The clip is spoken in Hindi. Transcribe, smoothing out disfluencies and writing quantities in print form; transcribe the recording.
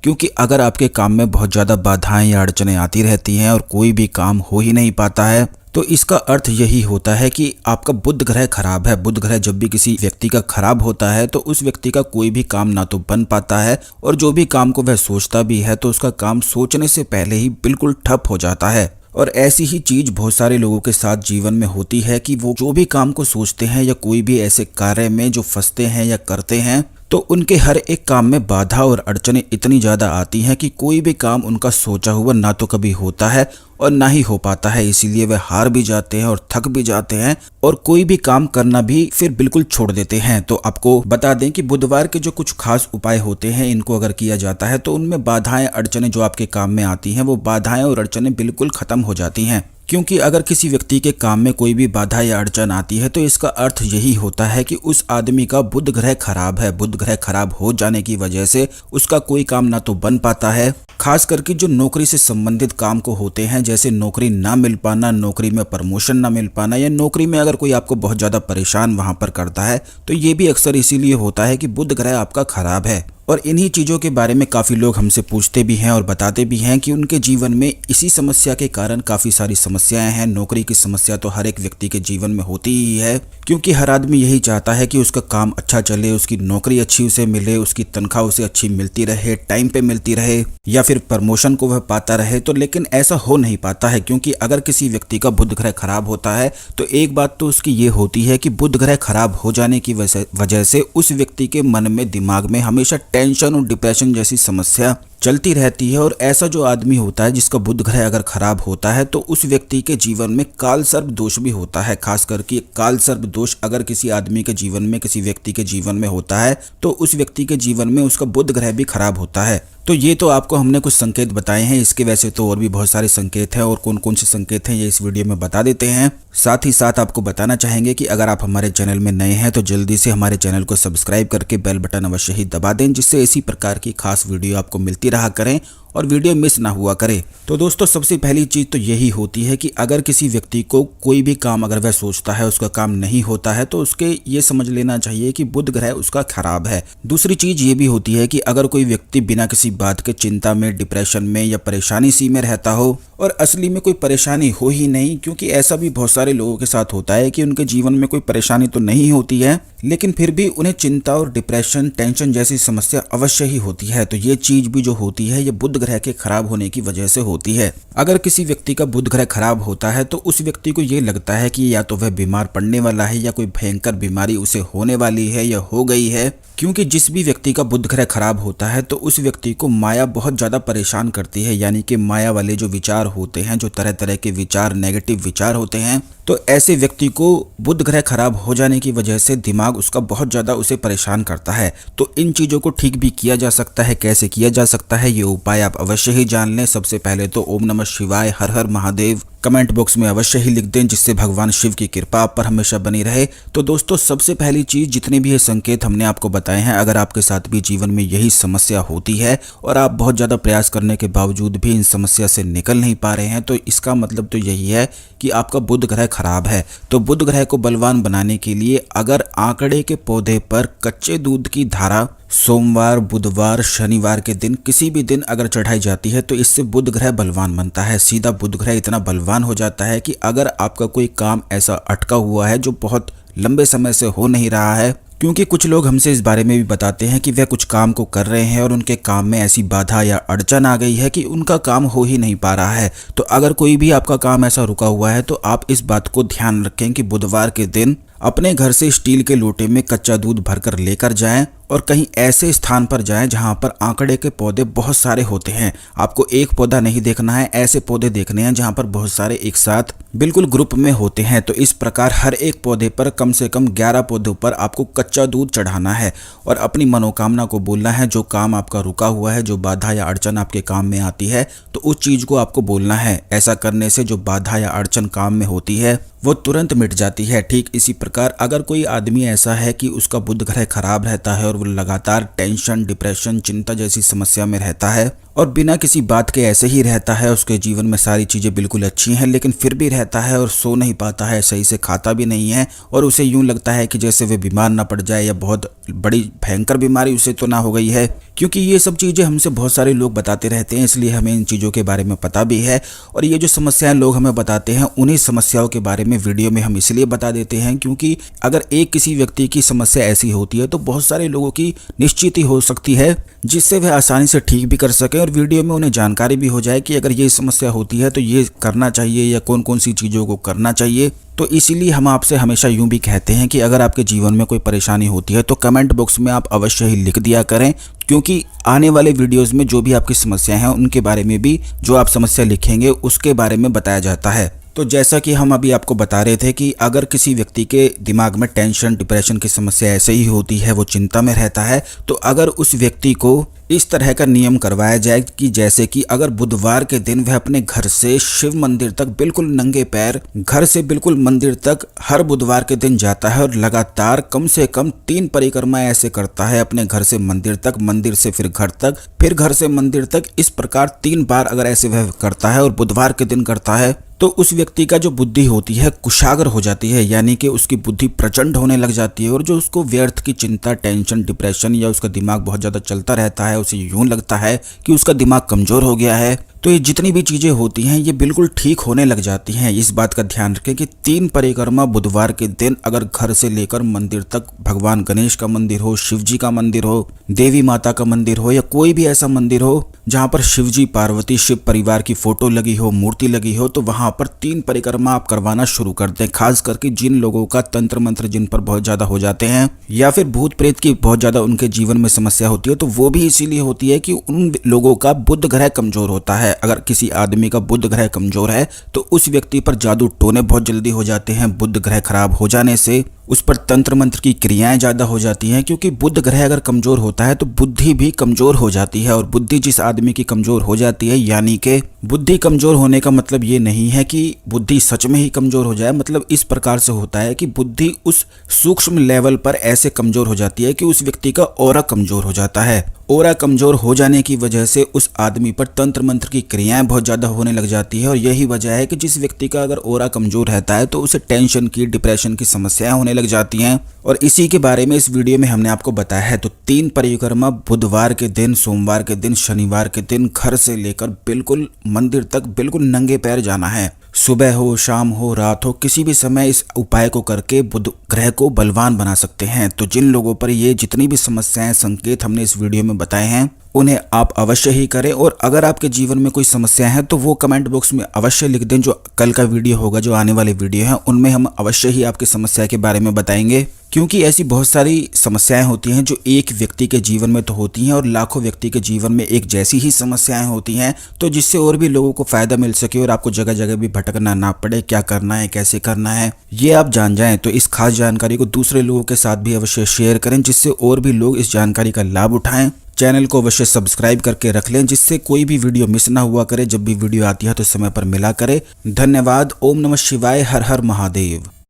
क्योंकि अगर आपके काम में बहुत ज़्यादा बाधाएं या अड़चनें आती रहती हैं और कोई भी काम हो ही नहीं पाता है, तो इसका अर्थ यही होता है कि आपका बुध ग्रह खराब है। बुध ग्रह जब भी किसी व्यक्ति का खराब होता है तो उस व्यक्ति का कोई भी काम ना तो बन पाता है, और जो भी काम को वह सोचता भी है तो उसका काम सोचने से पहले ही बिल्कुल ठप हो जाता है। और ऐसी ही चीज बहुत सारे लोगों के साथ जीवन में होती है कि वो जो भी काम को सोचते हैं या कोई भी ऐसे कार्य में जो फंसते हैं या करते हैं, तो उनके हर एक काम में बाधा और अड़चनें इतनी ज़्यादा आती हैं कि कोई भी काम उनका सोचा हुआ ना तो कभी होता है और ना ही हो पाता है। इसीलिए वे हार भी जाते हैं और थक भी जाते हैं और कोई भी काम करना भी फिर बिल्कुल छोड़ देते हैं। तो आपको बता दें कि बुधवार के जो कुछ खास उपाय होते हैं, इनको अगर किया जाता है तो उनमें बाधाएं अड़चनें जो आपके काम में आती हैं वो बाधाएं और अड़चनें बिल्कुल खत्म हो जाती हैं। क्योंकि अगर किसी व्यक्ति के काम में कोई भी बाधा या अड़चन आती है तो इसका अर्थ यही होता है कि उस आदमी का बुध ग्रह खराब है। बुध ग्रह खराब हो जाने की वजह से उसका कोई काम ना तो बन पाता है, खास करके जो नौकरी से संबंधित काम को होते हैं, जैसे नौकरी ना मिल पाना, नौकरी में प्रमोशन ना मिल पाना, या नौकरी में अगर कोई आपको बहुत ज्यादा परेशान वहां पर करता है तो ये भी अक्सर इसीलिए होता है कि बुध ग्रह आपका खराब है। और इन्हीं चीज़ों के बारे में काफ़ी लोग हमसे पूछते भी हैं और बताते भी हैं कि उनके जीवन में इसी समस्या के कारण काफ़ी सारी समस्याएं हैं। नौकरी की समस्या तो हर एक व्यक्ति के जीवन में होती ही है, क्योंकि हर आदमी यही चाहता है कि उसका काम अच्छा चले, उसकी नौकरी अच्छी उसे मिले, उसकी तनख्वाह उसे अच्छी मिलती रहे, टाइम पे मिलती रहे, या फिर प्रमोशन को वह पाता रहे। तो लेकिन ऐसा हो नहीं पाता है, क्योंकि अगर किसी व्यक्ति का बुध ग्रह खराब होता है तो एक बात तो उसकी ये होती है कि बुध ग्रह खराब हो जाने की वजह से उस व्यक्ति के मन में, दिमाग में हमेशा टेंशन और डिप्रेशन जैसी समस्या चलती रहती है। और ऐसा जो आदमी होता है जिसका बुध ग्रह अगर खराब होता है तो उस व्यक्ति के जीवन में काल सर्प दोष भी होता है। खास करके काल सर्प दोष अगर किसी आदमी के जीवन में, किसी व्यक्ति के जीवन में होता है तो उस व्यक्ति के जीवन में उसका बुध ग्रह भी खराब होता है। तो ये तो आपको हमने कुछ संकेत बताए हैं, इसके वैसे तो और भी बहुत सारे संकेत हैं, और कौन कौन से संकेत हैं ये इस वीडियो में बता देते हैं। साथ ही साथ आपको बताना चाहेंगे कि अगर आप हमारे चैनल में नए हैं तो जल्दी से हमारे चैनल को सब्सक्राइब करके बेल बटन अवश्य ही दबा दें, जिससे इसी प्रकार की खास वीडियो आपको मिलती रहा करें और वीडियो मिस ना हुआ करे। तो दोस्तों, सबसे पहली चीज तो यही होती है कि अगर किसी व्यक्ति को कोई भी काम अगर वह सोचता है उसका काम नहीं होता है तो उसके ये समझ लेना चाहिए कि बुध ग्रह उसका खराब है। दूसरी चीज ये भी होती है कि अगर कोई व्यक्ति बिना किसी बात के चिंता में, डिप्रेशन में या परेशानी सी में रहता हो और असली में कोई परेशानी हो ही नहीं, क्योंकि ऐसा भी बहुत सारे लोगों के साथ होता है कि उनके जीवन में कोई परेशानी तो नहीं होती है लेकिन फिर भी उन्हें चिंता और डिप्रेशन, टेंशन जैसी समस्या अवश्य ही होती है। तो ये चीज भी जो होती है ये बुध ग्रह के खराब होने की वजह से होती है। अगर किसी व्यक्ति का बुध ग्रह खराब होता है तो उस व्यक्ति को ये लगता है कि या तो वह बीमार पड़ने वाला है या कोई भयंकर बीमारी उसे होने वाली है या हो गई है, क्योंकि जिस भी व्यक्ति का बुध ग्रह खराब होता है तो उस व्यक्ति को माया बहुत ज्यादा परेशान करती है। यानी कि माया वाले जो विचार होते हैं, जो तरह तरह के विचार, नेगेटिव विचार होते हैं, तो ऐसे व्यक्ति को बुध ग्रह खराब हो जाने की वजह से दिमाग उसका बहुत ज्यादा उसे परेशान करता है। तो इन चीजों को ठीक भी किया जा सकता है। कैसे किया जा सकता है ये उपाय आप अवश्य ही जान लें। सबसे पहले तो ओम नमः शिवाय, हर हर महादेव कमेंट बॉक्स में अवश्य ही लिख दें, जिससे भगवान शिव की कृपा आप पर हमेशा बनी रहे। तो दोस्तों, सबसे पहली चीज, जितने भी ये संकेत हमने आपको बताए हैं, अगर आपके साथ भी जीवन में यही समस्या होती है और आप बहुत ज्यादा प्रयास करने के बावजूद भी इन समस्या से निकल नहीं पा रहे हैं, तो इसका मतलब तो यही है कि आपका बुध ग्रह खराब है। तो बुध ग्रह को बलवान बनाने के लिए अगर आंकड़े के पौधे पर कच्चे दूध की धारा सोमवार, बुधवार, शनिवार के दिन, किसी भी दिन अगर चढ़ाई जाती है तो इससे बुध ग्रह बलवान बनता है। सीधा बुध ग्रह इतना बलवान हो जाता है कि अगर आपका कोई काम ऐसा अटका हुआ है जो बहुत लंबे समय से हो नहीं रहा है, क्योंकि कुछ लोग हमसे इस बारे में भी बताते हैं कि वह कुछ काम को कर रहे हैं और उनके काम में ऐसी बाधा या अड़चन आ गई है कि उनका काम हो ही नहीं पा रहा है। तो अगर कोई भी आपका काम ऐसा रुका हुआ है तो आप इस बात को ध्यान रखें कि बुधवार के दिन अपने घर से स्टील के लोटे में कच्चा दूध भरकर लेकर जाएं और कहीं ऐसे स्थान पर जाएं जहां पर आंकड़े के पौधे बहुत सारे होते हैं। आपको एक पौधा नहीं देखना है, ऐसे पौधे देखने हैं जहां पर बहुत सारे एक साथ बिल्कुल ग्रुप में होते हैं। तो इस प्रकार हर एक पौधे पर कम से कम 11 पौधों पर आपको कच्चा दूध चढ़ाना है और अपनी मनोकामना को बोलना है। जो काम आपका रुका हुआ है, जो बाधा या अड़चन आपके काम में आती है, तो उस चीज को आपको बोलना है। ऐसा करने से जो बाधा या अड़चन काम में होती है वो तुरंत मिट जाती है। ठीक इसी प्रकार अगर कोई आदमी ऐसा है कि उसका बुध ग्रह खराब रहता है और वो लगातार टेंशन, डिप्रेशन, चिंता जैसी समस्या में रहता है और बिना किसी बात के ऐसे ही रहता है। उसके जीवन में सारी चीज़ें बिल्कुल अच्छी हैं, लेकिन फिर भी रहता है और सो नहीं पाता है, सही से खाता भी नहीं है, और उसे यूं लगता है कि जैसे वे बीमार ना पड़ जाए या बहुत बड़ी भयंकर बीमारी उसे तो ना हो गई है। क्योंकि ये सब चीज़ें हमसे बहुत सारे लोग बताते रहते हैं, इसलिए हमें इन चीज़ों के बारे में पता भी है। और ये जो समस्याएं लोग हमें बताते हैं, उन्हीं समस्याओं के बारे में वीडियो में हम इसलिए बता देते हैं क्योंकि अगर एक किसी व्यक्ति की समस्या ऐसी होती है तो बहुत सारे लोगों की निश्चित ही हो सकती है, जिससे वह आसानी से ठीक भी कर सकें और वीडियो में उन्हें जानकारी भी हो जाए कि अगर ये समस्या होती है तो ये करना चाहिए या कौन कौन सी चीज़ों को करना चाहिए। तो इसीलिए हम आपसे हमेशा यूं भी कहते हैं कि अगर आपके जीवन में कोई परेशानी होती है तो कमेंट बॉक्स में आप अवश्य ही लिख दिया करें, क्योंकि आने वाले वीडियोस में जो भी आपकी समस्याएं हैं उनके बारे में भी जो आप समस्या लिखेंगे उसके बारे में बताया जाता है। तो जैसा कि हम अभी आपको बता रहे थे कि अगर किसी व्यक्ति के दिमाग में टेंशन, डिप्रेशन की समस्या ऐसे ही होती है, वो चिंता में रहता है, तो अगर उस व्यक्ति को इस तरह का नियम करवाया जाए कि जैसे कि अगर बुधवार के दिन वह अपने घर से शिव मंदिर तक बिल्कुल नंगे पैर घर से बिल्कुल मंदिर तक हर बुधवार के दिन जाता है और लगातार कम से कम 3 परिक्रमा ऐसे करता है, अपने घर से मंदिर तक, मंदिर से फिर घर तक, फिर घर से मंदिर तक, इस प्रकार 3 बार अगर ऐसे वह करता है और बुधवार के दिन करता है, तो उस व्यक्ति का जो बुद्धि होती है कुशाग्र हो जाती है, यानी कि उसकी बुद्धि प्रचंड होने लग जाती है। और जो उसको व्यर्थ की चिंता, टेंशन, डिप्रेशन या उसका दिमाग बहुत ज़्यादा चलता रहता है, उसे यूं लगता है कि उसका दिमाग कमज़ोर हो गया है, तो ये जितनी भी चीज़ें होती हैं ये बिल्कुल ठीक होने लग जाती हैं। इस बात का ध्यान रखें कि 3 परिक्रमा बुधवार के दिन अगर घर से लेकर मंदिर तक, भगवान गणेश का मंदिर हो, शिव जी का मंदिर हो, देवी माता का मंदिर हो या कोई भी ऐसा मंदिर हो जहाँ पर शिव जी, पार्वती, शिव परिवार की फोटो लगी हो, मूर्ति लगी हो, तो वहाँ पर 3 परिक्रमा आप करवाना शुरू कर दें। खास करके जिन लोगों का तंत्र मंत्र जिन पर बहुत ज़्यादा हो जाते हैं या फिर भूत प्रेत की बहुत ज़्यादा उनके जीवन में समस्या होती है, तो वो भी इसीलिए होती है कि उन लोगों का बुध ग्रह कमज़ोर होता है। अगर किसी आदमी का बुध ग्रह कमजोर है तो उस व्यक्ति पर जादू टोने बहुत जल्दी हो जाते हैं। बुध ग्रह खराब हो जाने से उस पर तंत्र मंत्र की क्रियाएं ज्यादा हो जाती हैं, क्योंकि बुध ग्रह अगर कमजोर होता है तो बुद्धि भी कमजोर हो जाती है। और बुद्धि जिस आदमी की कमजोर हो जाती है, यानी कि बुद्धि कमजोर होने का मतलब ये नहीं है कि बुद्धि सच में ही कमजोर हो जाए, मतलब इस प्रकार से होता है कि बुद्धि उस सूक्ष्म लेवल पर ऐसे कमजोर हो जाती है कि उस व्यक्ति का ऑरा कमजोर हो जाता है। ऑरा कमजोर हो जाने की वजह से उस आदमी पर तंत्र मंत्र की क्रियाएं बहुत ज्यादा होने लग जाती है। और यही वजह है कि जिस व्यक्ति का अगर ऑरा कमजोर रहता है तो उसे टेंशन की, डिप्रेशन की समस्याएं होने लग जाती हैं। और इसी के बारे में इस वीडियो में हमने आपको बताया है। तो 3 परिक्रमा बुधवार के दिन, सोमवार के दिन, शनिवार के दिन घर से लेकर बिल्कुल मंदिर तक बिल्कुल नंगे पैर जाना है। सुबह हो, शाम हो, रात हो, किसी भी समय इस उपाय को करके बुध ग्रह को बलवान बना सकते हैं। तो जिन लोगों पर ये जितनी भी समस्याएं, संकेत हमने इस वीडियो में बताए हैं, उन्हें आप अवश्य ही करें। और अगर आपके जीवन में कोई समस्या है तो वो कमेंट बॉक्स में अवश्य लिख दें। जो कल का वीडियो होगा, जो आने वाले वीडियो हैं, उनमें हम अवश्य ही आपकी समस्या के बारे में बताएंगे, क्योंकि ऐसी बहुत सारी समस्याएं होती हैं जो एक व्यक्ति के जीवन में तो होती हैं और लाखों व्यक्ति के जीवन में एक जैसी ही समस्याएं होती हैं। तो जिससे और भी लोगों को फायदा मिल सके और आपको जगह जगह भी भटकना ना पड़े, क्या करना है, कैसे करना है, ये आप जान जाएं। तो इस खास जानकारी को दूसरे लोगों के साथ भी अवश्य शेयर करें, जिससे और भी लोग इस जानकारी का लाभ उठाएं। चैनल को अवश्य सब्सक्राइब करके रख लें, जिससे कोई भी वीडियो मिस ना हुआ करे। जब भी वीडियो आती है तो समय पर मिला करे। धन्यवाद। ओम नमः शिवाय। हर हर महादेव।